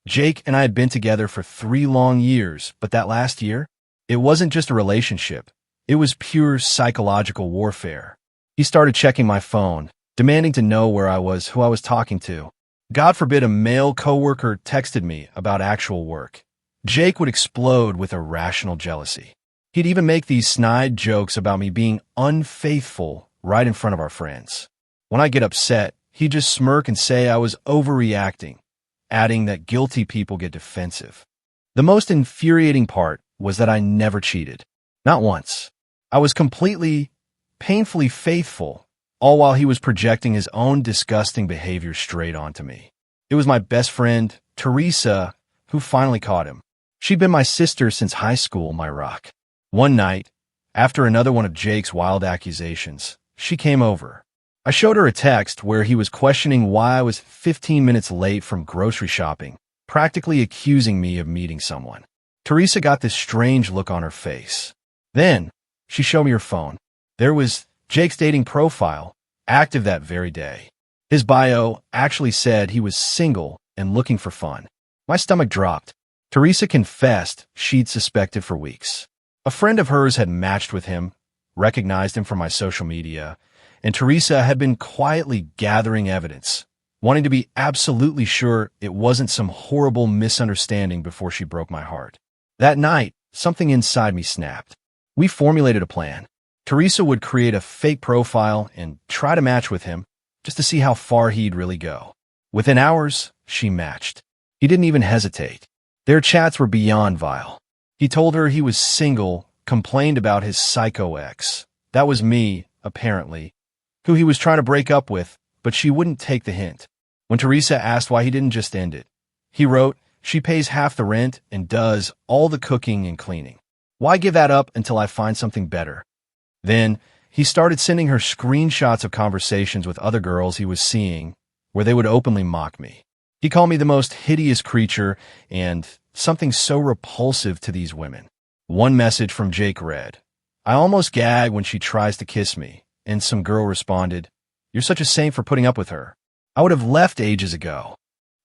Jake and I had been together for 3 long years, but that last year, it wasn't just a relationship. It was pure psychological warfare. He started checking my phone, demanding to know where I was, who I was talking to. God forbid a male coworker texted me about actual work. Jake would explode with irrational jealousy. He'd even make these snide jokes about me being unfaithful right in front of our friends. When I get upset, he'd just smirk and say I was overreacting, adding that guilty people get defensive. The most infuriating part was that I never cheated. Not once. I was completely, painfully faithful, all while he was projecting his own disgusting behavior straight onto me. It was my best friend, Teresa, who finally caught him. She'd been my sister since high school, my rock. One night, after another one of Jake's wild accusations, she came over. I showed her a text where he was questioning why I was 15 minutes late from grocery shopping, practically accusing me of meeting someone. Teresa got this strange look on her face. Then, she showed me her phone. There was Jake's dating profile, active that very day. His bio actually said he was single and looking for fun. My stomach dropped. Teresa confessed she'd suspected for weeks. A friend of hers had matched with him, recognized him from my social media, and Teresa had been quietly gathering evidence, wanting to be absolutely sure it wasn't some horrible misunderstanding before she broke my heart. That night, something inside me snapped. We formulated a plan. Teresa would create a fake profile and try to match with him, just to see how far he'd really go. Within hours, she matched. He didn't even hesitate. Their chats were beyond vile. He told her he was single, complained about his psycho ex. That was me, apparently, who he was trying to break up with, but she wouldn't take the hint. When Teresa asked why he didn't just end it, he wrote, "She pays half the rent and does all the cooking and cleaning. Why give that up until I find something better?" Then, he started sending her screenshots of conversations with other girls he was seeing, where they would openly mock me. He called me the most hideous creature and something so repulsive to these women. One message from Jake read, "I almost gag when she tries to kiss me," and some girl responded, "You're such a saint for putting up with her. I would have left ages ago."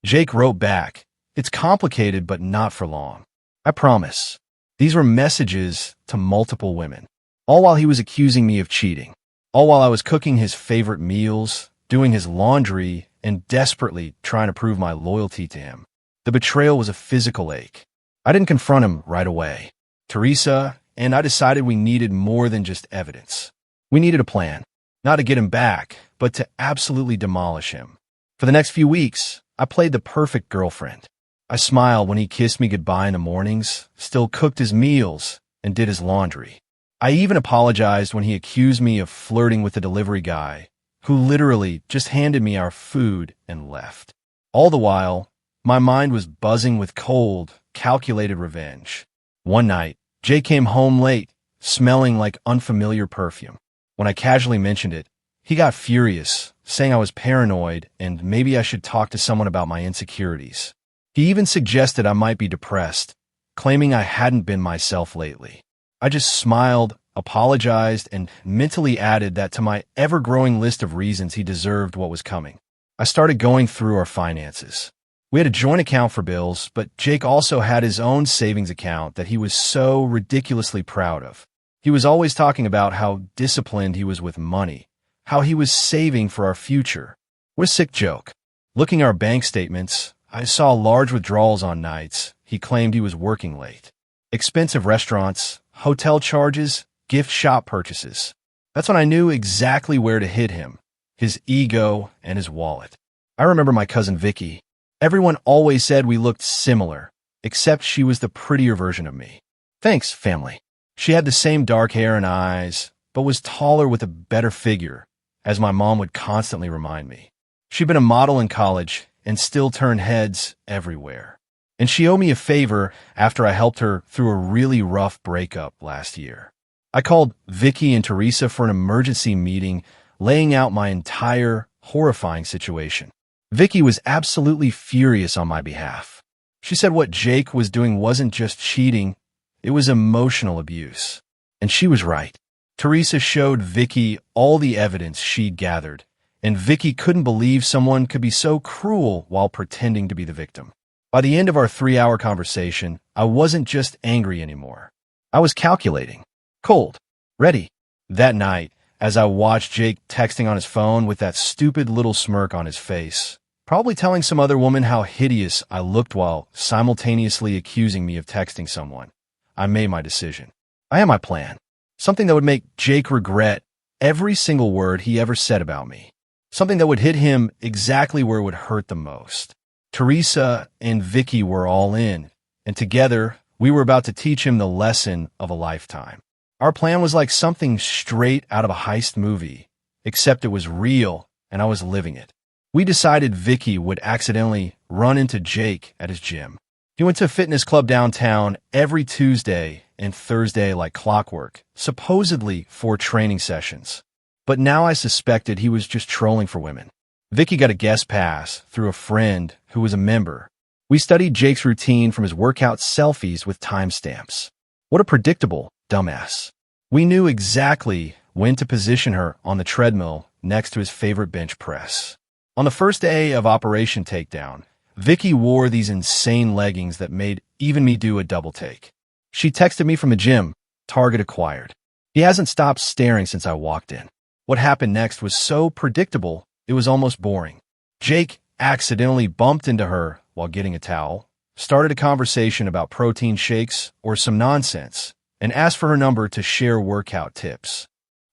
Jake wrote back, "It's complicated, but not for long. I promise." These were messages to multiple women, all while he was accusing me of cheating, all while I was cooking his favorite meals, doing his laundry, and desperately trying to prove my loyalty to him. The betrayal was a physical ache. I didn't confront him right away. Teresa and I decided we needed more than just evidence. We needed a plan, not to get him back, but to absolutely demolish him. For the next few weeks, I played the perfect girlfriend. I smiled when he kissed me goodbye in the mornings, still cooked his meals, and did his laundry. I even apologized when he accused me of flirting with the delivery guy, who literally just handed me our food and left. All the while, my mind was buzzing with cold, calculated revenge. One night, Jay came home late, smelling like unfamiliar perfume. When I casually mentioned it, he got furious, saying I was paranoid and maybe I should talk to someone about my insecurities. He even suggested I might be depressed, claiming I hadn't been myself lately. I just smiled, apologized, and mentally added that to my ever-growing list of reasons he deserved what was coming. I started going through our finances. We had a joint account for bills, but Jake also had his own savings account that he was so ridiculously proud of. He was always talking about how disciplined he was with money, how he was saving for our future. What a sick joke. Looking at our bank statements, I saw large withdrawals on nights he claimed he was working late. Expensive restaurants, hotel charges, gift shop purchases. That's when I knew exactly where to hit him, his ego and his wallet. I remember my cousin Vicky. Everyone always said we looked similar, except she was the prettier version of me. Thanks, family. She had the same dark hair and eyes, but was taller with a better figure, as my mom would constantly remind me. She'd been a model in college and still turned heads everywhere. And she owed me a favor after I helped her through a really rough breakup last year. I called Vicky and Teresa for an emergency meeting, laying out my entire horrifying situation. Vicky was absolutely furious on my behalf. She said what Jake was doing wasn't just cheating, it was emotional abuse. And she was right. Teresa showed Vicky all the evidence she'd gathered, and Vicky couldn't believe someone could be so cruel while pretending to be the victim. By the end of our 3-hour conversation, I wasn't just angry anymore. I was calculating. Cold. Ready. That night, as I watched Jake texting on his phone with that stupid little smirk on his face, probably telling some other woman how hideous I looked while simultaneously accusing me of texting someone, I made my decision. I had my plan. Something that would make Jake regret every single word he ever said about me. Something that would hit him exactly where it would hurt the most. Teresa and Vicky were all in, and together we were about to teach him the lesson of a lifetime. Our plan was like something straight out of a heist movie, except it was real and I was living it. We decided Vicky would accidentally run into Jake at his gym. He went to a fitness club downtown every Tuesday and Thursday like clockwork, supposedly for training sessions. But now I suspected he was just trolling for women. Vicky got a guest pass through a friend who was a member. We studied Jake's routine from his workout selfies with timestamps. What a predictable dumbass. We knew exactly when to position her on the treadmill next to his favorite bench press. On the first day of Operation Takedown, Vicky wore these insane leggings that made even me do a double take. She texted me from the gym, target acquired. He hasn't stopped staring since I walked in. What happened next was so predictable, it was almost boring. Jake accidentally bumped into her while getting a towel, started a conversation about protein shakes or some nonsense, and asked for her number to share workout tips.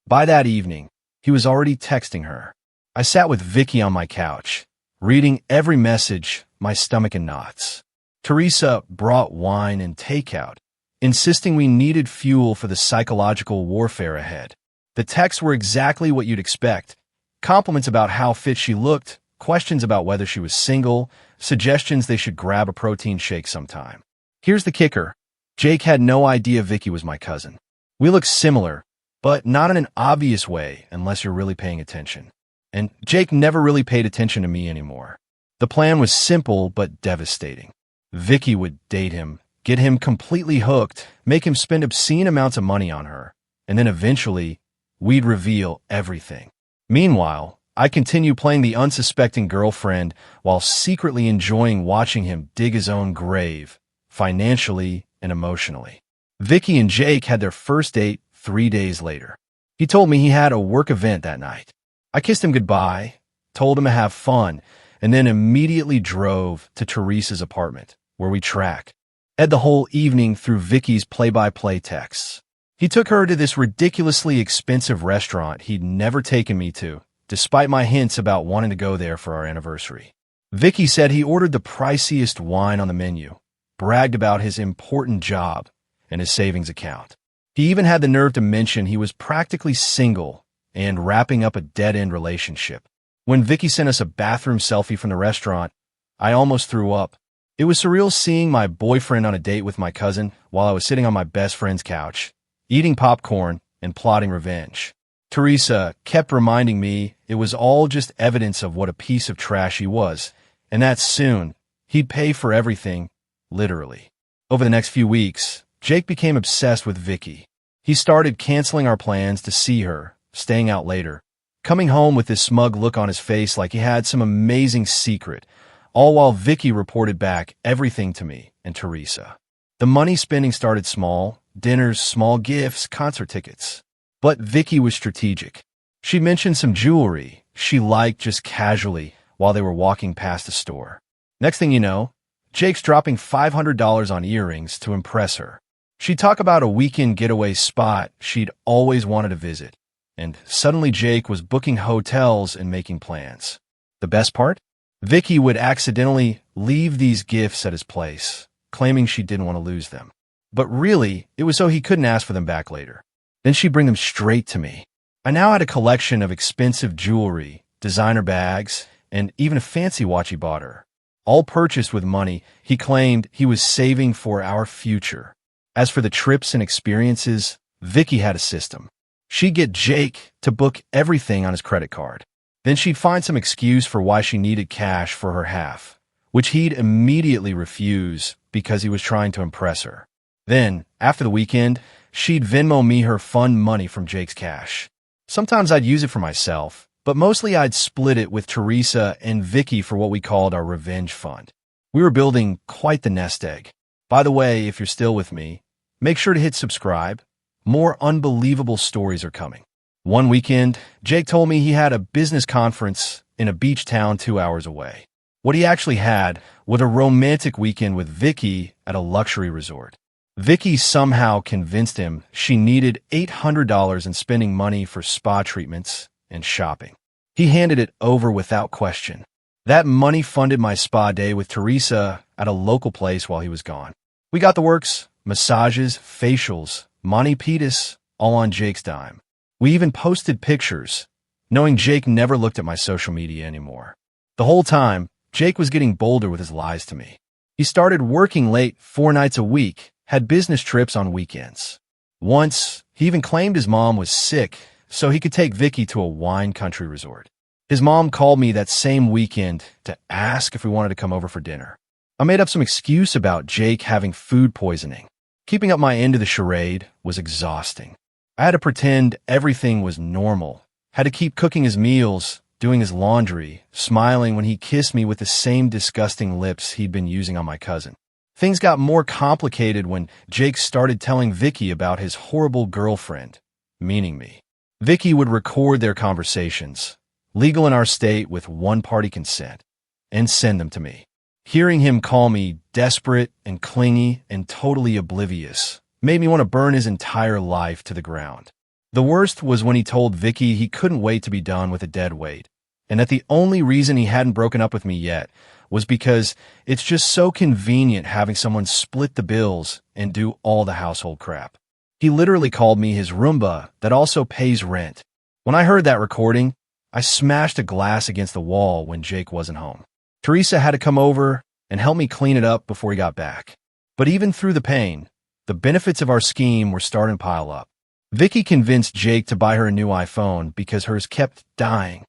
By that evening, he was already texting her. I sat with Vicky on my couch, reading every message, my stomach in knots. Teresa brought wine and takeout, insisting we needed fuel for the psychological warfare ahead. The texts were exactly what you'd expect. Compliments about how fit she looked, questions about whether she was single, suggestions they should grab a protein shake sometime. Here's the kicker. Jake had no idea Vicky was my cousin. We look similar, but not in an obvious way unless you're really paying attention. And Jake never really paid attention to me anymore. The plan was simple but devastating. Vicky would date him, get him completely hooked, make him spend obscene amounts of money on her, and then eventually, we'd reveal everything. Meanwhile, I continue playing the unsuspecting girlfriend while secretly enjoying watching him dig his own grave, financially and emotionally. Vicky and Jake had their first date 3 days later. He told me he had a work event that night. I kissed him goodbye, told him to have fun, and then immediately drove to Teresa's apartment, where we tracked the whole evening through Vicky's play-by-play texts. He took her to this ridiculously expensive restaurant he'd never taken me to, despite my hints about wanting to go there for our anniversary. Vicky said he ordered the priciest wine on the menu, bragged about his important job and his savings account. He even had the nerve to mention he was practically single and wrapping up a dead-end relationship. When Vicky sent us a bathroom selfie from the restaurant, I almost threw up. It was surreal seeing my boyfriend on a date with my cousin while I was sitting on my best friend's couch, eating popcorn and plotting revenge. Teresa kept reminding me it was all just evidence of what a piece of trash he was, and that soon he'd pay for everything, literally. Over the next few weeks, Jake became obsessed with Vicky. He started canceling our plans to see her, staying out later, coming home with this smug look on his face like he had some amazing secret, all while Vicky reported back everything to me and Teresa. The money spending started small, dinners, small gifts, concert tickets. But Vicky was strategic. She mentioned some jewelry she liked just casually while they were walking past the store. Next thing you know, Jake's dropping $500 on earrings to impress her. She'd talk about a weekend getaway spot she'd always wanted to visit, and suddenly Jake was booking hotels and making plans. The best part? Vicky would accidentally leave these gifts at his place, claiming she didn't want to lose them. But really, it was so he couldn't ask for them back later. Then she'd bring them straight to me. I now had a collection of expensive jewelry, designer bags, and even a fancy watch he bought her, all purchased with money he claimed he was saving for our future. As for the trips and experiences, Vicky had a system. She'd get Jake to book everything on his credit card. Then she'd find some excuse for why she needed cash for her half, which he'd immediately refuse because he was trying to impress her. Then, after the weekend, she'd Venmo me her fun money from Jake's cash. Sometimes I'd use it for myself, but mostly I'd split it with Teresa and Vicky for what we called our revenge fund. We were building quite the nest egg. By the way, if you're still with me, make sure to hit subscribe. More unbelievable stories are coming. One weekend, Jake told me he had a business conference in a beach town 2 hours away. What he actually had was a romantic weekend with Vicky at a luxury resort. Vicky somehow convinced him she needed $800 in spending money for spa treatments and shopping. He handed it over without question. That money funded my spa day with Teresa at a local place while he was gone. We got the works, massages, facials, mani pedis, all on Jake's dime. We even posted pictures, knowing Jake never looked at my social media anymore. The whole time, Jake was getting bolder with his lies to me. He started working late 4 nights a week, had business trips on weekends. Once, he even claimed his mom was sick so he could take Vicky to a wine country resort. His mom called me that same weekend to ask if we wanted to come over for dinner. I made up some excuse about Jake having food poisoning. Keeping up my end of the charade was exhausting. I had to pretend everything was normal, had to keep cooking his meals, doing his laundry, smiling when he kissed me with the same disgusting lips he'd been using on my cousin. Things got more complicated when Jake started telling Vicky about his horrible girlfriend, meaning me. Vicky would record their conversations, legal in our state with one-party consent, and send them to me. Hearing him call me desperate and clingy and totally oblivious made me want to burn his entire life to the ground. The worst was when he told Vicky he couldn't wait to be done with a dead weight, and that the only reason he hadn't broken up with me yet was because it's just so convenient having someone split the bills and do all the household crap. He literally called me his Roomba that also pays rent. When I heard that recording, I smashed a glass against the wall when Jake wasn't home. Teresa had to come over and help me clean it up before he got back. But even through the pain, the benefits of our scheme were starting to pile up. Vicky convinced Jake to buy her a new iPhone because hers kept dying.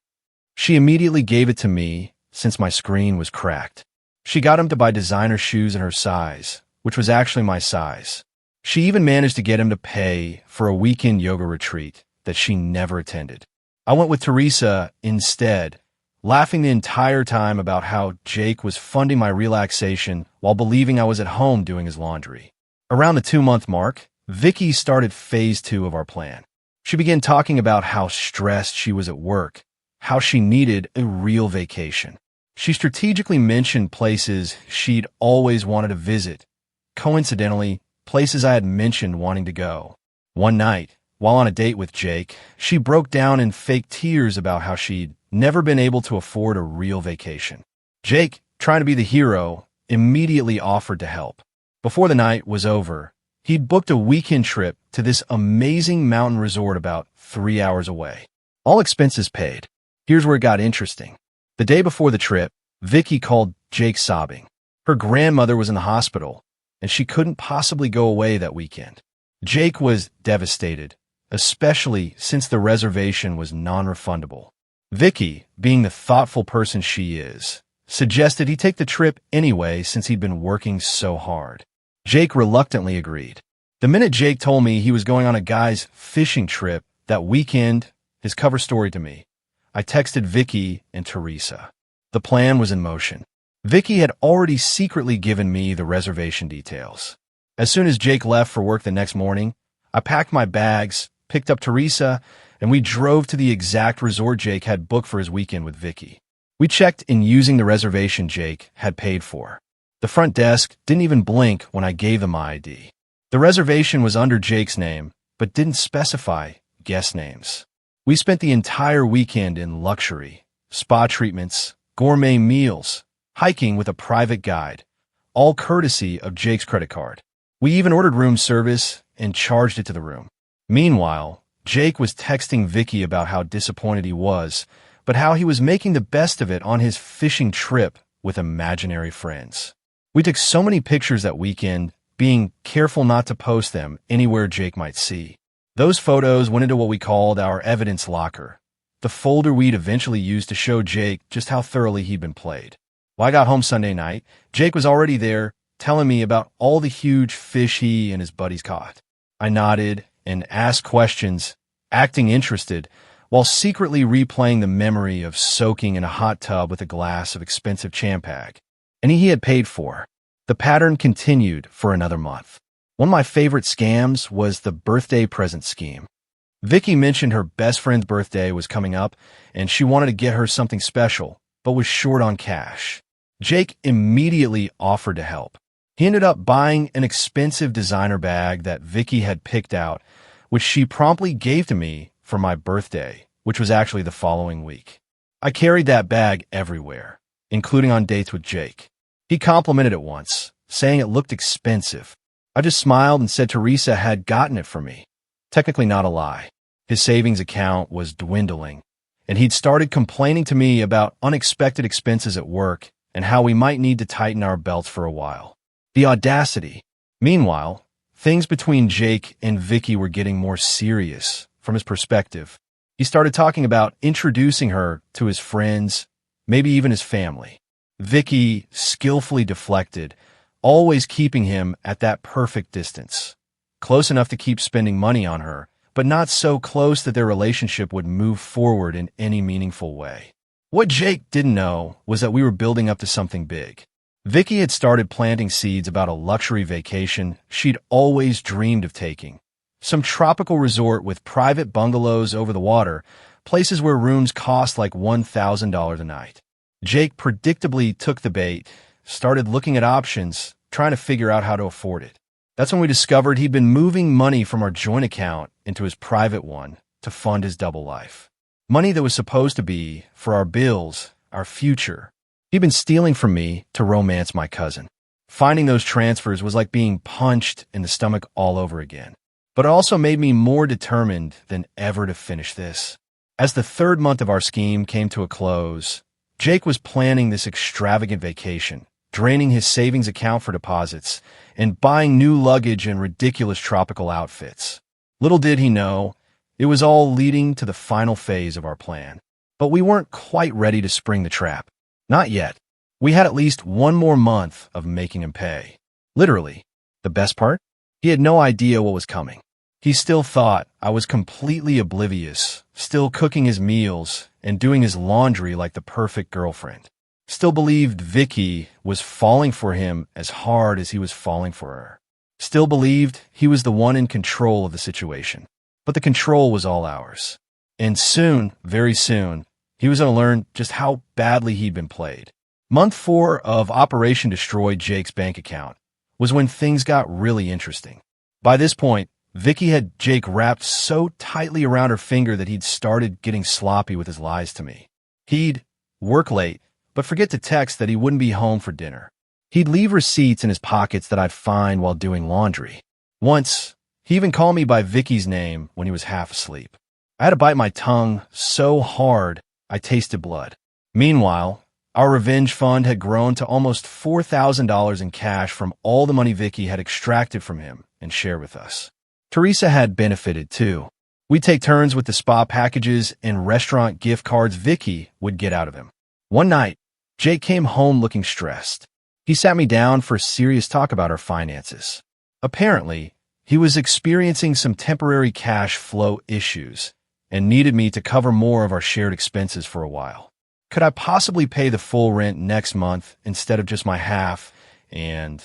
She immediately gave it to me since my screen was cracked. She got him to buy designer shoes in her size, which was actually my size. She even managed to get him to pay for a weekend yoga retreat that she never attended. I went with Teresa instead, laughing the entire time about how Jake was funding my relaxation while believing I was at home doing his laundry. Around the 2-month mark, Vicky started phase 2 of our plan. She began talking about how stressed she was at work, how she needed a real vacation. She strategically mentioned places she'd always wanted to visit, coincidentally, places I had mentioned wanting to go. One night, while on a date with Jake, she broke down in fake tears about how she'd never been able to afford a real vacation. Jake, trying to be the hero, immediately offered to help. Before the night was over, he'd booked a weekend trip to this amazing mountain resort about 3 hours away. All expenses paid. Here's where it got interesting. The day before the trip, Vicky called Jake sobbing. Her grandmother was in the hospital, and she couldn't possibly go away that weekend. Jake was devastated, especially since the reservation was non-refundable. Vicky, being the thoughtful person she is, suggested he take the trip anyway since he'd been working so hard. Jake reluctantly agreed. The minute Jake told me he was going on a guy's fishing trip that weekend, his cover story to me, I texted Vicky and Teresa. The plan was in motion. Vicky had already secretly given me the reservation details. As soon as Jake left for work the next morning, I packed my bags, picked up Teresa, and we drove to the exact resort Jake had booked for his weekend with Vicky. We checked in using the reservation Jake had paid for. The front desk didn't even blink when I gave them my ID. The reservation was under Jake's name, but didn't specify guest names. We spent the entire weekend in luxury, spa treatments, gourmet meals, hiking with a private guide, all courtesy of Jake's credit card. We even ordered room service and charged it to the room. Meanwhile, Jake was texting Vicky about how disappointed he was, but how he was making the best of it on his fishing trip with imaginary friends. We took so many pictures that weekend, being careful not to post them anywhere Jake might see. Those photos went into what we called our evidence locker, the folder we'd eventually use to show Jake just how thoroughly he'd been played. When I got home Sunday night, Jake was already there, telling me about all the huge fish he and his buddies caught. I nodded and asked questions, acting interested, while secretly replaying the memory of soaking in a hot tub with a glass of expensive champagne. and he had paid for. The pattern continued for another month. One of my favorite scams was the birthday present scheme. Vicky mentioned her best friend's birthday was coming up, and she wanted to get her something special, but was short on cash. Jake immediately offered to help. He ended up buying an expensive designer bag that Vicky had picked out, which she promptly gave to me for my birthday, which was actually the following week. I carried that bag everywhere, including on dates with Jake. He complimented it once, saying it looked expensive. I just smiled and said Teresa had gotten it for me. Technically not a lie. His savings account was dwindling, and he'd started complaining to me about unexpected expenses at work and how we might need to tighten our belts for a while. The audacity. Meanwhile, things between Jake and Vicky were getting more serious from his perspective. He started talking about introducing her to his friends, maybe even his family. Vicky skillfully deflected, always keeping him at that perfect distance, close enough to keep spending money on her, but not so close that their relationship would move forward in any meaningful way. What Jake didn't know was that we were building up to something big. Vicky had started planting seeds about a luxury vacation she'd always dreamed of taking. Some tropical resort with private bungalows over the water, places where rooms cost like $1,000 a night. Jake predictably took the bait, started looking at options, trying to figure out how to afford it. That's when we discovered he'd been moving money from our joint account into his private one to fund his double life. Money that was supposed to be for our bills, our future. He'd been stealing from me to romance my cousin. Finding those transfers was like being punched in the stomach all over again. But it also made me more determined than ever to finish this. As the third month of our scheme came to a close, Jake was planning this extravagant vacation, draining his savings account for deposits, and buying new luggage and ridiculous tropical outfits. Little did he know, it was all leading to the final phase of our plan. But we weren't quite ready to spring the trap. Not yet. We had at least one more month of making him pay. Literally. The best part? He had no idea what was coming. He still thought I was completely oblivious, still cooking his meals and doing his laundry like the perfect girlfriend. Still believed Vicky was falling for him as hard as he was falling for her. Still believed he was the one in control of the situation. But the control was all ours. And soon, very soon, he was going to learn just how badly he'd been played. Month 4 of Operation Destroy Jake's bank account was when things got really interesting. By this point, Vicky had Jake wrapped so tightly around her finger that he'd started getting sloppy with his lies to me. He'd work late, but forget to text that he wouldn't be home for dinner. He'd leave receipts in his pockets that I'd find while doing laundry. Once, he even called me by Vicky's name when he was half asleep. I had to bite my tongue so hard I tasted blood. Meanwhile, our revenge fund had grown to almost $4,000 in cash from all the money Vicky had extracted from him and shared with us. Teresa had benefited too. We'd take turns with the spa packages and restaurant gift cards Vicky would get out of him. One night, Jake came home looking stressed. He sat me down for a serious talk about our finances. Apparently, he was experiencing some temporary cash flow issues and needed me to cover more of our shared expenses for a while. Could I possibly pay the full rent next month instead of just my half and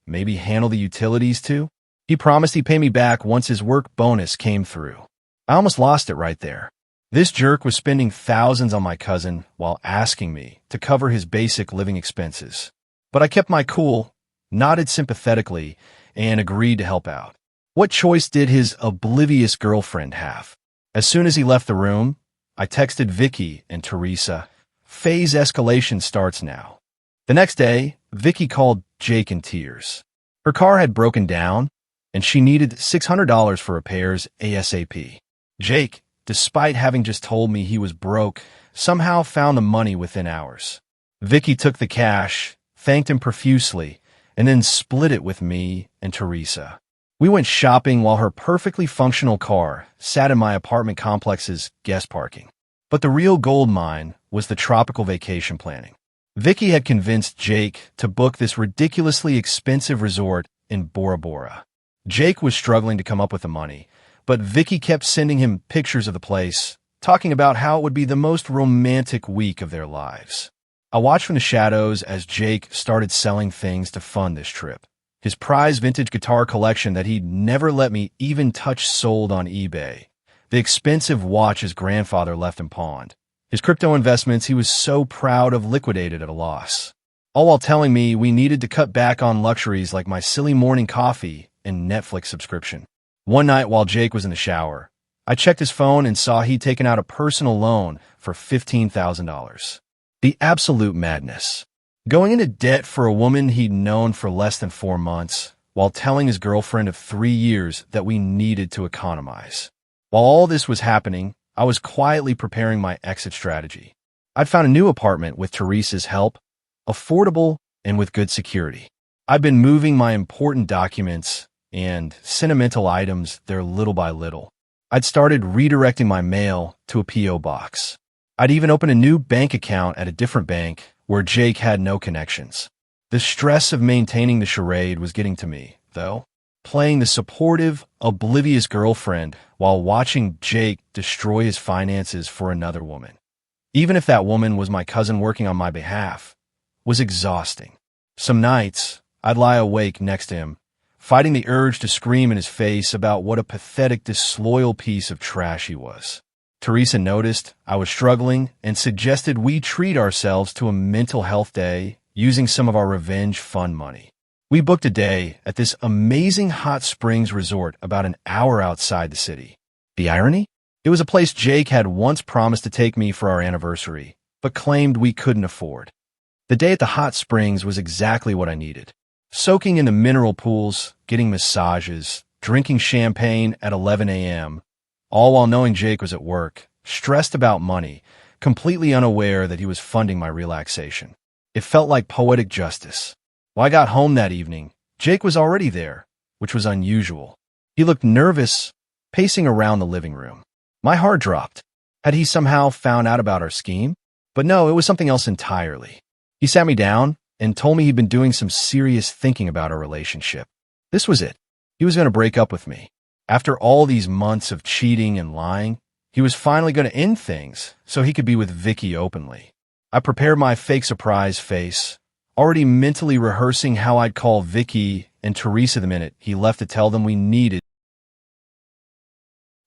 maybe handle the utilities too? He promised he'd pay me back once his work bonus came through. I almost lost it right there. This jerk was spending thousands on my cousin while asking me to cover his basic living expenses. But I kept my cool, nodded sympathetically, and agreed to help out. What choice did his oblivious girlfriend have? As soon as he left the room, I texted Vicky and Teresa, "Phase escalation starts now." The next day, Vicky called Jake in tears. Her car had broken down, and she needed $600 for repairs ASAP. Jake, despite having just told me he was broke, somehow found the money within hours. Vicky took the cash, thanked him profusely, and then split it with me and Teresa. We went shopping while her perfectly functional car sat in my apartment complex's guest parking. But the real gold mine was the tropical vacation planning. Vicky had convinced Jake to book this ridiculously expensive resort in Bora Bora. Jake was struggling to come up with the money, but Vicky kept sending him pictures of the place, talking about how it would be the most romantic week of their lives. I watched from the shadows as Jake started selling things to fund this trip. His prized vintage guitar collection that he'd never let me even touch sold on eBay. The expensive watch his grandfather left him pawned. His crypto investments he was so proud of liquidated at a loss. All while telling me we needed to cut back on luxuries like my silly morning coffee and Netflix subscription. One night while Jake was in the shower, I checked his phone and saw he'd taken out a personal loan for $15,000. The absolute madness. Going into debt for a woman he'd known for less than 4 months, while telling his girlfriend of 3 years that we needed to economize. While all this was happening, I was quietly preparing my exit strategy. I'd found a new apartment with Teresa's help, affordable and with good security. I'd been moving my important documents and sentimental items there little by little. I'd started redirecting my mail to a P.O. box. I'd even opened a new bank account at a different bank where Jake had no connections. The stress of maintaining the charade was getting to me, though. Playing the supportive, oblivious girlfriend while watching Jake destroy his finances for another woman, even if that woman was my cousin working on my behalf, was exhausting. Some nights, I'd lie awake next to him, fighting the urge to scream in his face about what a pathetic, disloyal piece of trash he was. Teresa noticed I was struggling and suggested we treat ourselves to a mental health day using some of our revenge fund money. We booked a day at this amazing hot springs resort about an hour outside the city. The irony? It was a place Jake had once promised to take me for our anniversary, but claimed we couldn't afford. The day at the hot springs was exactly what I needed. Soaking in the mineral pools, getting massages, drinking champagne at 11 a.m., all while knowing Jake was at work, stressed about money, completely unaware that he was funding my relaxation. It felt like poetic justice. When I got home that evening, Jake was already there, which was unusual. He looked nervous, pacing around the living room. My heart dropped. Had he somehow found out about our scheme? But no, it was something else entirely. He sat me down and told me he'd been doing some serious thinking about our relationship. This was it. He was going to break up with me. After all these months of cheating and lying, he was finally going to end things so he could be with Vicky openly. I prepared my fake surprise face, already mentally rehearsing how I'd call Vicky and Teresa the minute he left to tell them we needed.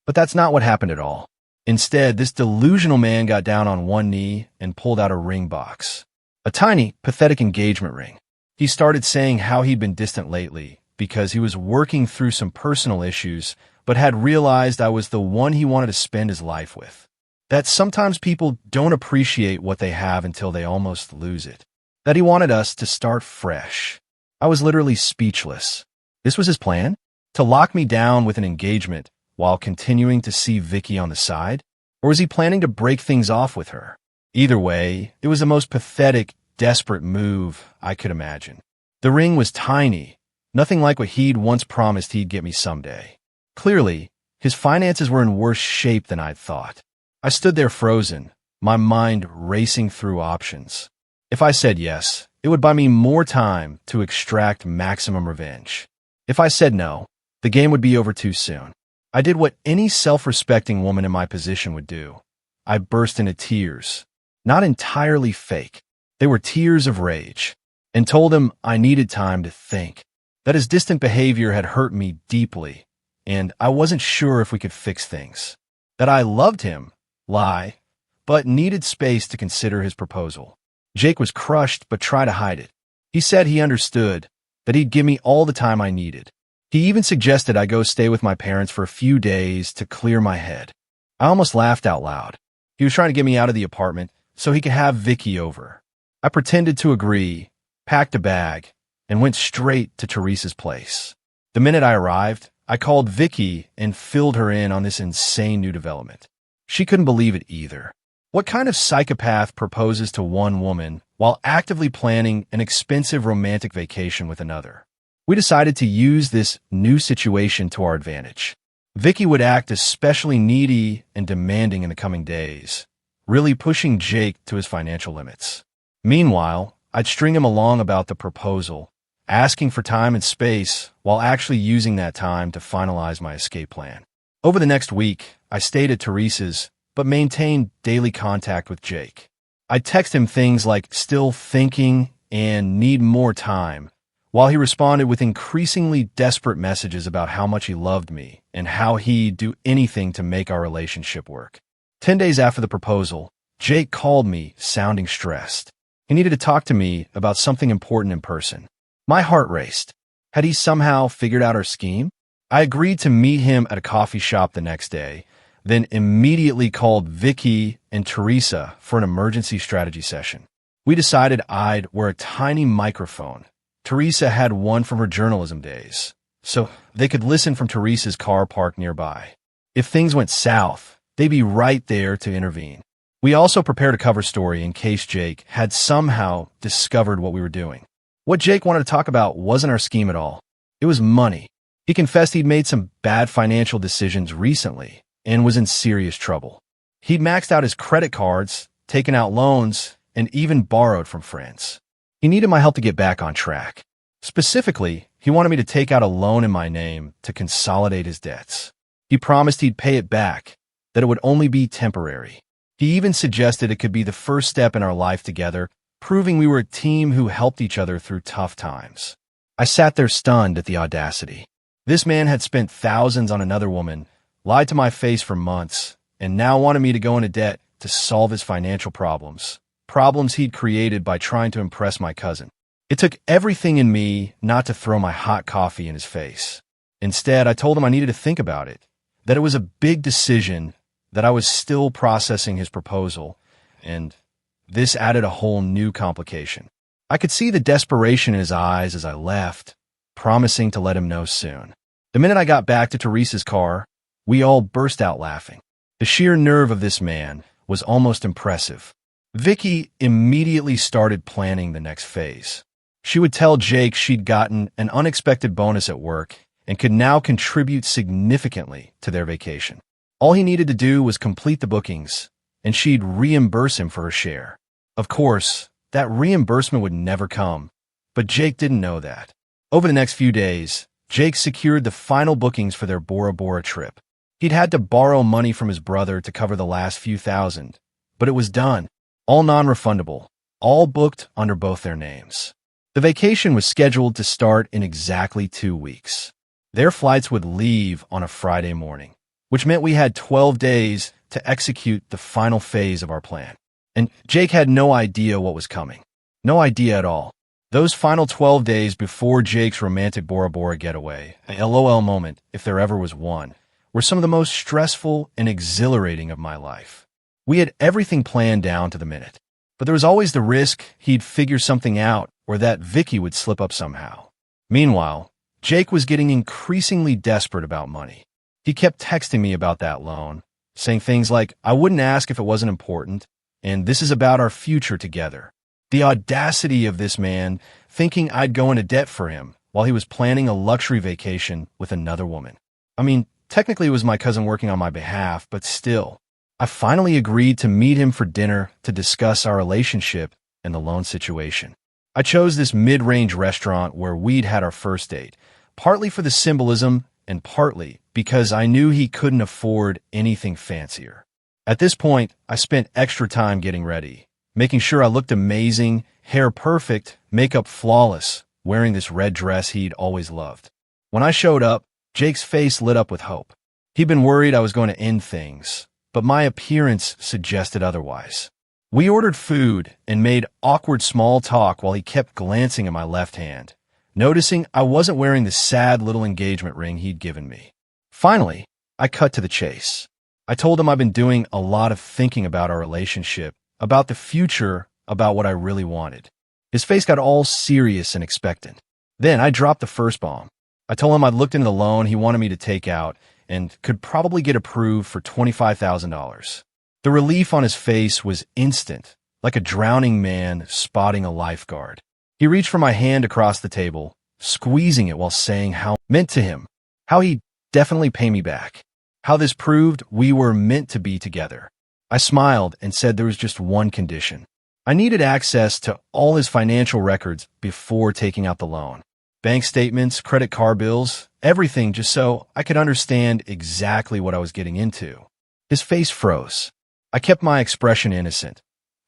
But that's not what happened at all. Instead, this delusional man got down on one knee and pulled out a ring box. A tiny, pathetic engagement ring. He started saying how he'd been distant lately because he was working through some personal issues, but had realized I was the one he wanted to spend his life with. That sometimes people don't appreciate what they have until they almost lose it. That he wanted us to start fresh. I was literally speechless. This was his plan? To lock me down with an engagement while continuing to see Vicky on the side? Or was he planning to break things off with her? Either way, it was the most pathetic, desperate move I could imagine. The ring was tiny, nothing like what he'd once promised he'd get me someday. Clearly, his finances were in worse shape than I'd thought. I stood there frozen, my mind racing through options. If I said yes, it would buy me more time to extract maximum revenge. If I said no, the game would be over too soon. I did what any self-respecting woman in my position would do. I burst into tears. Not entirely fake. They were tears of rage, and told him I needed time to think, that his distant behavior had hurt me deeply, and I wasn't sure if we could fix things. That I loved him, lie, but needed space to consider his proposal. Jake was crushed but tried to hide it. He said he understood, that he'd give me all the time I needed. He even suggested I go stay with my parents for a few days to clear my head. I almost laughed out loud. He was trying to get me out of the apartment so he could have Vicky over. I pretended to agree, packed a bag, and went straight to Teresa's place. The minute I arrived, I called Vicky and filled her in on this insane new development. She couldn't believe it either. What kind of psychopath proposes to one woman while actively planning an expensive romantic vacation with another? We decided to use this new situation to our advantage. Vicky would act especially needy and demanding in the coming days, really pushing Jake to his financial limits. Meanwhile, I'd string him along about the proposal, asking for time and space while actually using that time to finalize my escape plan. Over the next week, I stayed at Teresa's, but maintained daily contact with Jake. I'd text him things like "still thinking" and "need more time," while he responded with increasingly desperate messages about how much he loved me and how he'd do anything to make our relationship work. 10 days after the proposal, Jake called me, sounding stressed. He needed to talk to me about something important in person. My heart raced. Had he somehow figured out our scheme? I agreed to meet him at a coffee shop the next day, then immediately called Vicky and Teresa for an emergency strategy session. We decided I'd wear a tiny microphone. Teresa had one from her journalism days, so they could listen from Teresa's car parked nearby. If things went south, they'd be right there to intervene. We also prepared a cover story in case Jake had somehow discovered what we were doing. What Jake wanted to talk about wasn't our scheme at all. It was money. He confessed he'd made some bad financial decisions recently and was in serious trouble. He'd maxed out his credit cards, taken out loans, and even borrowed from friends. He needed my help to get back on track. Specifically, he wanted me to take out a loan in my name to consolidate his debts. He promised he'd pay it back, that it would only be temporary. He even suggested it could be the first step in our life together, proving we were a team who helped each other through tough times. I sat there stunned at the audacity. This man had spent thousands on another woman, lied to my face for months, and now wanted me to go into debt to solve his financial problems he'd created by trying to impress my cousin. It took everything in me not to throw my hot coffee in his face. Instead, I told him I needed to think about it, that it was a big decision, that I was still processing his proposal, and this added a whole new complication. I could see the desperation in his eyes as I left, promising to let him know soon. The minute I got back to Teresa's car, we all burst out laughing. The sheer nerve of this man was almost impressive. Vicky immediately started planning the next phase. She would tell Jake she'd gotten an unexpected bonus at work and could now contribute significantly to their vacation. All he needed to do was complete the bookings, and she'd reimburse him for her share. Of course, that reimbursement would never come, but Jake didn't know that. Over the next few days, Jake secured the final bookings for their Bora Bora trip. He'd had to borrow money from his brother to cover the last few thousand, but it was done, all non-refundable, all booked under both their names. The vacation was scheduled to start in exactly 2 weeks. Their flights would leave on a Friday morning, which meant we had 12 days to execute the final phase of our plan. And Jake had no idea what was coming. No idea at all. Those final 12 days before Jake's romantic Bora Bora getaway, a LOL moment, if there ever was one, were some of the most stressful and exhilarating of my life. We had everything planned down to the minute, but there was always the risk he'd figure something out or that Vicky would slip up somehow. Meanwhile, Jake was getting increasingly desperate about money. He kept texting me about that loan, saying things like, "I wouldn't ask if it wasn't important, and this is about our future together." The audacity of this man thinking I'd go into debt for him while he was planning a luxury vacation with another woman. I mean, technically it was my cousin working on my behalf, but still. I finally agreed to meet him for dinner to discuss our relationship and the loan situation. I chose this mid-range restaurant where we'd had our first date, partly for the symbolism and partly because I knew he couldn't afford anything fancier. At this point, I spent extra time getting ready, making sure I looked amazing, hair perfect, makeup flawless, wearing this red dress he'd always loved. When I showed up, Jake's face lit up with hope. He'd been worried I was going to end things, but my appearance suggested otherwise. We ordered food and made awkward small talk while he kept glancing at my left hand, noticing I wasn't wearing the sad little engagement ring he'd given me. Finally, I cut to the chase. I told him I've been doing a lot of thinking about our relationship, about the future, about what I really wanted. His face got all serious and expectant. Then I dropped the first bomb. I told him I'd looked into the loan he wanted me to take out and could probably get approved for $25,000. The relief on his face was instant, like a drowning man spotting a lifeguard. He reached for my hand across the table, squeezing it while saying how it meant to him, how he'd definitely pay me back, how this proved we were meant to be together. I smiled and said there was just one condition. I needed access to all his financial records before taking out the loan. Bank statements, credit card bills, everything, just so I could understand exactly what I was getting into. His face froze. I kept my expression innocent.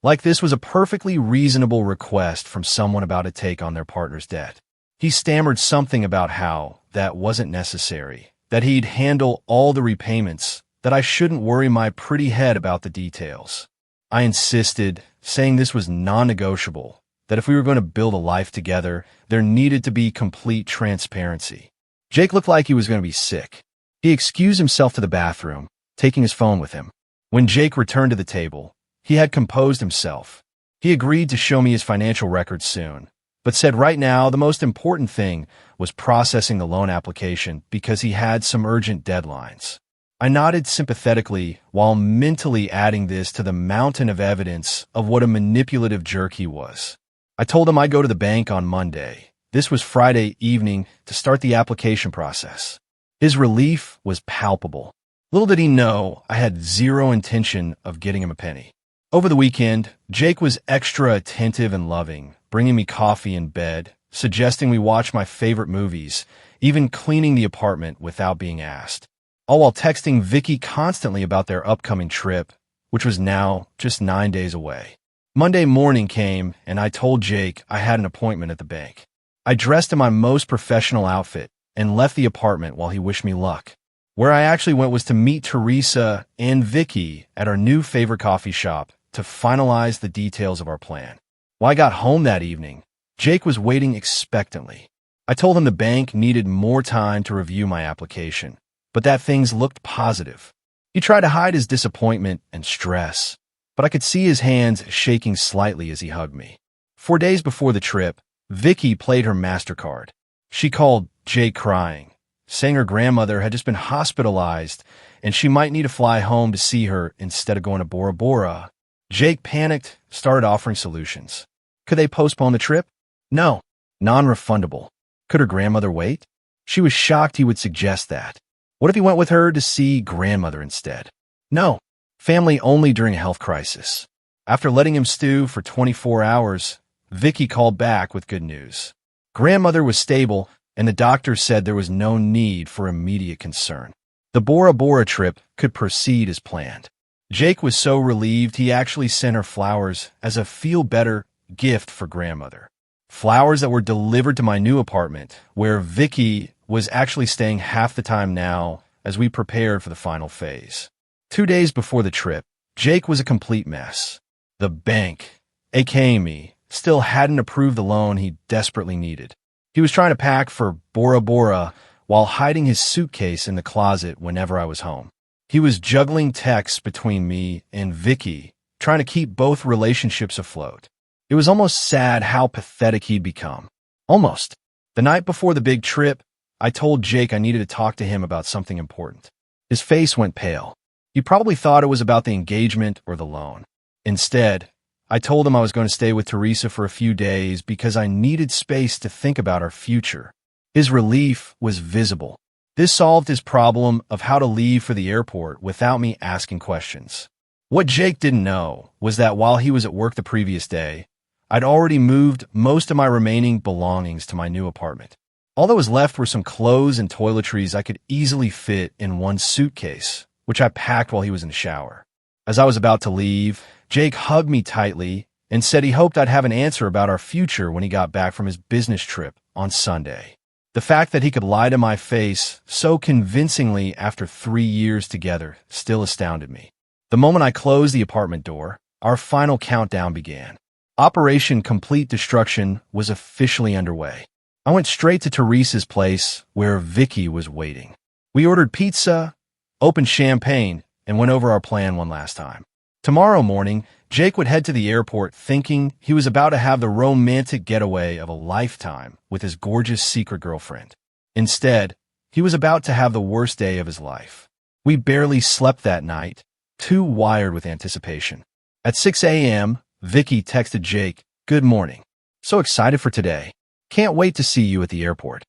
Like this was a perfectly reasonable request from someone about to take on their partner's debt. He stammered something about how that wasn't necessary, that he'd handle all the repayments, that I shouldn't worry my pretty head about the details. I insisted, saying this was non-negotiable, that if we were going to build a life together, there needed to be complete transparency. Jake looked like he was going to be sick. He excused himself to the bathroom, taking his phone with him. When Jake returned to the table, he had composed himself. He agreed to show me his financial records soon, but said right now the most important thing was processing the loan application because he had some urgent deadlines. I nodded sympathetically while mentally adding this to the mountain of evidence of what a manipulative jerk he was. I told him I'd go to the bank on Monday. This was Friday evening to start the application process. His relief was palpable. Little did he know I had zero intention of getting him a penny. Over the weekend, Jake was extra attentive and loving, bringing me coffee in bed, suggesting we watch my favorite movies, even cleaning the apartment without being asked. All while texting Vicky constantly about their upcoming trip, which was now just 9 days away. Monday morning came, and I told Jake I had an appointment at the bank. I dressed in my most professional outfit and left the apartment while he wished me luck. Where I actually went was to meet Teresa and Vicky at our new favorite coffee shop to finalize the details of our plan. When I got home that evening, Jake was waiting expectantly. I told him the bank needed more time to review my application, but that things looked positive. He tried to hide his disappointment and stress, but I could see his hands shaking slightly as he hugged me. 4 days before the trip, Vicky played her MasterCard. She called Jake crying, saying her grandmother had just been hospitalized and she might need to fly home to see her instead of going to Bora Bora. Jake panicked, started offering solutions. Could they postpone the trip? No. Non-refundable. Could her grandmother wait? She was shocked he would suggest that. What if he went with her to see grandmother instead? No. Family only during a health crisis. After letting him stew for 24 hours, Vicky called back with good news. Grandmother was stable, and the doctor said there was no need for immediate concern. The Bora Bora trip could proceed as planned. Jake was so relieved he actually sent her flowers as a feel-better gift for grandmother. Flowers that were delivered to my new apartment, where Vicky was actually staying half the time now as we prepared for the final phase. 2 days before the trip, Jake was a complete mess. The bank, aka me, still hadn't approved the loan he desperately needed. He was trying to pack for Bora Bora while hiding his suitcase in the closet whenever I was home. He was juggling texts between me and Vicky, trying to keep both relationships afloat. It was almost sad how pathetic he'd become. Almost. The night before the big trip, I told Jake I needed to talk to him about something important. His face went pale. He probably thought it was about the engagement or the loan. Instead, I told him I was going to stay with Teresa for a few days because I needed space to think about our future. His relief was visible. This solved his problem of how to leave for the airport without me asking questions. What Jake didn't know was that while he was at work the previous day, I'd already moved most of my remaining belongings to my new apartment. All that was left were some clothes and toiletries I could easily fit in one suitcase, which I packed while he was in the shower. As I was about to leave, Jake hugged me tightly and said he hoped I'd have an answer about our future when he got back from his business trip on Sunday. The fact that he could lie to my face so convincingly after 3 years together still astounded me. The moment I closed the apartment door, our final countdown began. Operation Complete Destruction was officially underway. I went straight to Teresa's place where Vicky was waiting. We ordered pizza, opened champagne, and went over our plan one last time. Tomorrow morning, Jake would head to the airport thinking he was about to have the romantic getaway of a lifetime with his gorgeous secret girlfriend. Instead, he was about to have the worst day of his life. We barely slept that night, too wired with anticipation. At 6 a.m., Vicky texted Jake, "Good morning. So excited for today. Can't wait to see you at the airport."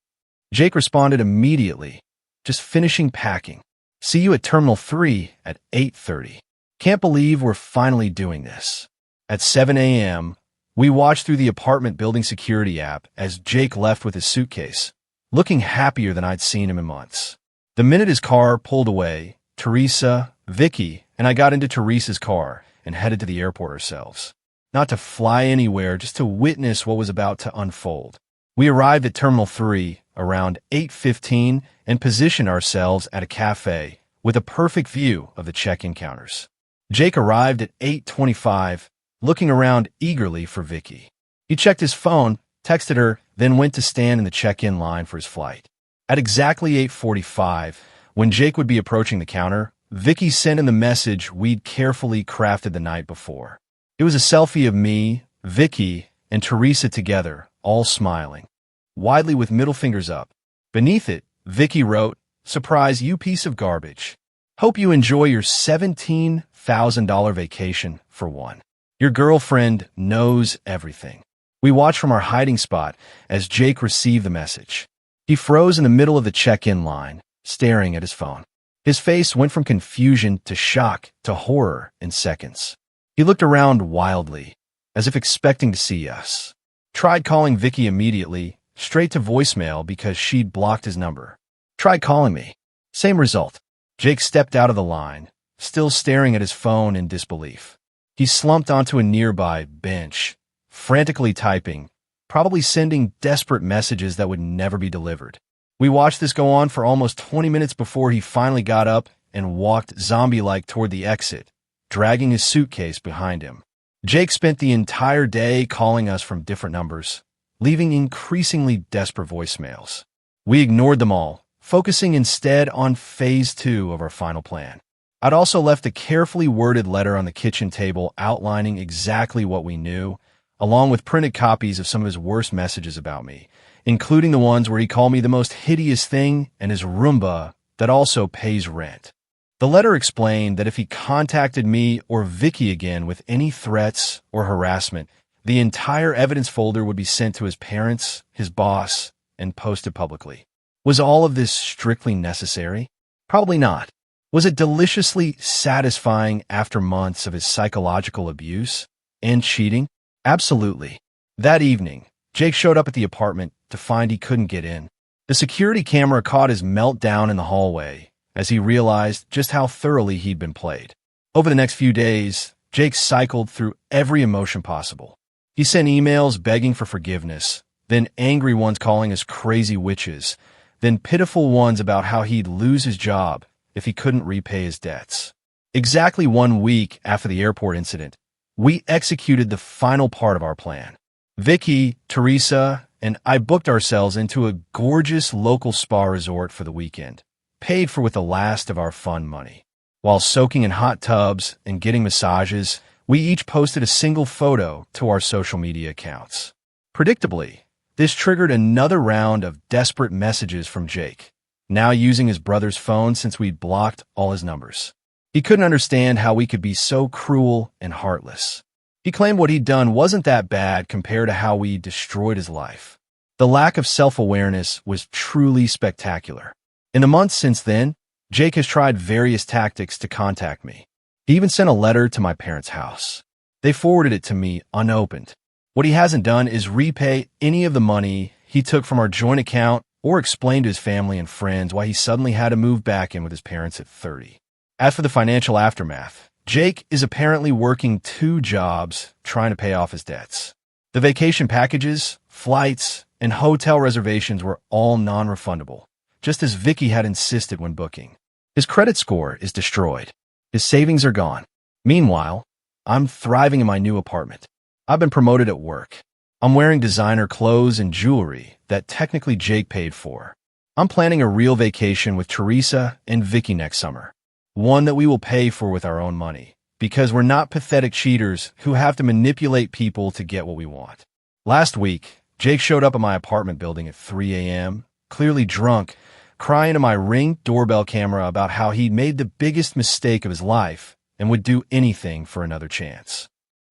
Jake responded immediately, "Just finishing packing. See you at Terminal 3 at 8:30. Can't believe we're finally doing this." At 7 a.m., we watched through the apartment building security app as Jake left with his suitcase, looking happier than I'd seen him in months. The minute his car pulled away, Teresa, Vicky, and I got into Teresa's car and headed to the airport ourselves. not to fly anywhere, just to witness what was about to unfold. We arrived at Terminal 3 around 8:15 and positioned ourselves at a cafe with a perfect view of the check-in counters. Jake arrived at 8:25, looking around eagerly for Vicky. He checked his phone, texted her, then went to stand in the check-in line for his flight. At exactly 8:45, when Jake would be approaching the counter, Vicky sent him the message we'd carefully crafted the night before. It was a selfie of me, Vicky, and Teresa together, all smiling, widely with middle fingers up. Beneath it, Vicky wrote, "Surprise, you piece of garbage. Hope you enjoy your $17,000 vacation for one. Your girlfriend knows everything." We watched from our hiding spot as Jake received the message. He froze in the middle of the check-in line, staring at his phone. His face went from confusion to shock to horror in seconds. He looked around wildly, as if expecting to see us. Tried calling Vicky immediately, straight to voicemail because she'd blocked his number. Tried calling me. Same result. Jake stepped out of the line, still staring at his phone in disbelief. He slumped onto a nearby bench, frantically typing, probably sending desperate messages that would never be delivered. We watched this go on for almost 20 minutes before he finally got up and walked zombie-like toward the exit, dragging his suitcase behind him. Jake spent the entire day calling us from different numbers, leaving increasingly desperate voicemails. We ignored them all, focusing instead on phase 2 of our final plan. I'd also left a carefully worded letter on the kitchen table outlining exactly what we knew, along with printed copies of some of his worst messages about me, including the ones where he called me the most hideous thing and his Roomba that also pays rent. The letter explained that if he contacted me or Vicky again with any threats or harassment, the entire evidence folder would be sent to his parents, his boss, and posted publicly. Was all of this strictly necessary? Probably not. Was it deliciously satisfying after months of his psychological abuse and cheating? Absolutely. That evening, Jake showed up at the apartment to find he couldn't get in. The security camera caught his meltdown in the hallway as he realized just how thoroughly he'd been played. Over the next few days, Jake cycled through every emotion possible. He sent emails begging for forgiveness, then angry ones calling us crazy witches, then pitiful ones about how he'd lose his job if he couldn't repay his debts. Exactly 1 week after the airport incident, we executed the final part of our plan. Vicky, Teresa, and I booked ourselves into a gorgeous local spa resort for the weekend, paid for with the last of our fun money. While soaking in hot tubs and getting massages, we each posted a single photo to our social media accounts. Predictably, this triggered another round of desperate messages from Jake, now using his brother's phone since we'd blocked all his numbers. He couldn't understand how we could be so cruel and heartless. He claimed what he'd done wasn't that bad compared to how we destroyed his life. The lack of self-awareness was truly spectacular. In the months since then, Jake has tried various tactics to contact me. He even sent a letter to my parents' house. They forwarded it to me unopened. What he hasn't done is repay any of the money he took from our joint account or explain to his family and friends why he suddenly had to move back in with his parents at 30. As for the financial aftermath, Jake is apparently working 2 jobs trying to pay off his debts. The vacation packages, flights, and hotel reservations were all non-refundable, just as Vicky had insisted when booking. His credit score is destroyed. His savings are gone. Meanwhile, I'm thriving in my new apartment. I've been promoted at work. I'm wearing designer clothes and jewelry that technically Jake paid for. I'm planning a real vacation with Teresa and Vicky next summer. One that we will pay for with our own money, because we're not pathetic cheaters who have to manipulate people to get what we want. Last week, Jake showed up at my apartment building at 3 a.m., clearly drunk, crying to my Ring doorbell camera about how he'd made the biggest mistake of his life and would do anything for another chance.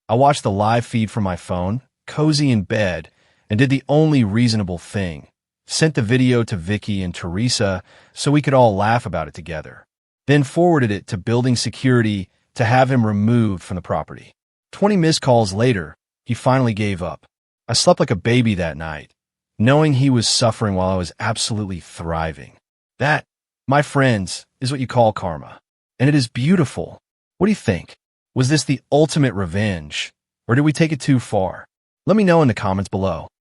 I watched the live feed from my phone, cozy in bed, and did the only reasonable thing. Sent the video to Vicky and Teresa so we could all laugh about it together. Then forwarded it to building security to have him removed from the property. 20 missed calls later, he finally gave up. I slept like a baby that night, knowing he was suffering while I was absolutely thriving. That, my friends, is what you call karma. And it is beautiful. What do you think? Was this the ultimate revenge? Or did we take it too far? Let me know in the comments below.